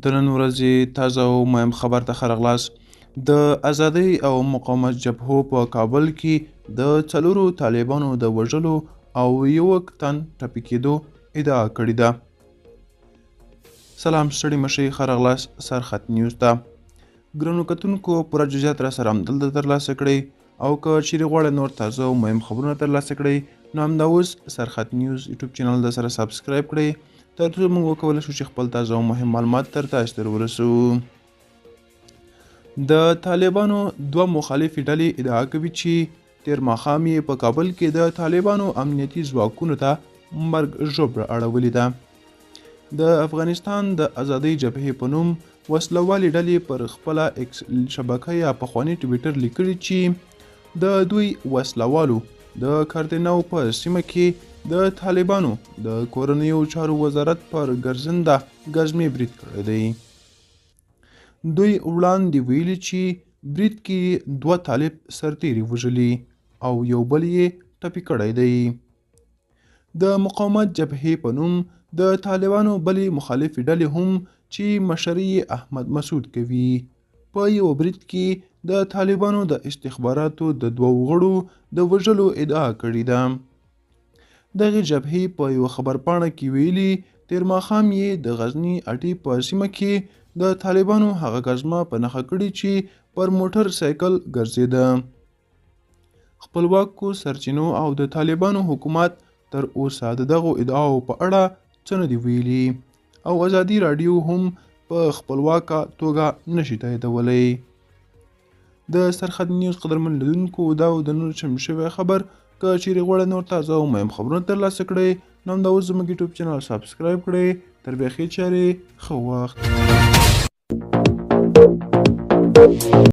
د نن ورځې تازه او مهم خبر ته ښه راغلاست. د ازادۍ او مقاومت جبهو په کابل کې د څلورو طالبانو د وژلو او یوه تن ټپي کېدو ادعا کړې ده. سلام ستړي مشئ، ښه راغلاست سرخط نیوز ته. ګرانو کتونکو پوره جزئیات را سره همدلته ترلاسه کړئ او که چیرې غواړئ نور تازه او مهم خبرونه ترلاسه کړئ نو همدا اوس سرخط نیوز یوټیوب چینل د سره سبسکرایب کړئ ترڅو موږ وکولی شو چې خپل تازه او مهم معلومات تر تاسو ته ورسو. د طالبانو دوه مخالفې ډلې ادعا کوي چې تیر ماښام یې په کابل کې د طالبانو امنیتي ځواکونو ته مرګ ژوبله اړولې ده. د افغانستان د ازادۍ جبهې په نوم وسلوالې ډلې پر خپله ایکس شبکه یا پخواني ټویټر لیکلي چې د دوی وسلوالو د کاردینو په سیمه کې د طالبانو د کورنیو چارو وزارت پر ګرځنده ګزمې برید کړی دی. دوی وړاندې ویلي چې برید کې دوه طالب سرتیري وژلي او یو بل یې ټپي کړی دی. د مقاومت جبهې په نوم د طالبانو بلې مخالفې ډلې هم چې مشري احمد مسعود کوي په یو برید کې د طالبانو د استخباراتو د دوه غړو د وژلو ادعا کړې ده. دغه جبهې په یو خبرپاڼه کې ویلي تیر ماښام یې د غزني اټي په سیمه کې د طالبانو هغه ګزمه په نښه کړې چې پر موټر سایکل ګرځېده. خپلواکو سرچینو او د طالبانو حکومت تر اوسه د دغو ادعاو په اړه څه نه دي ویلي او ازادي راډیو هم په خپلواکه توګه نشي تاییدولی. د سرخط نیوز قدرمن لیدونکو دا او د نور چمتو شوی خبر که چیرې غواړئ نور تازه او مهم خبرونه ترلاسه کړئ نو همدا اوس زموږ یوټیوب چینل سبسکرایب کړئ. تر بیا ښې چارې، ښه وخت.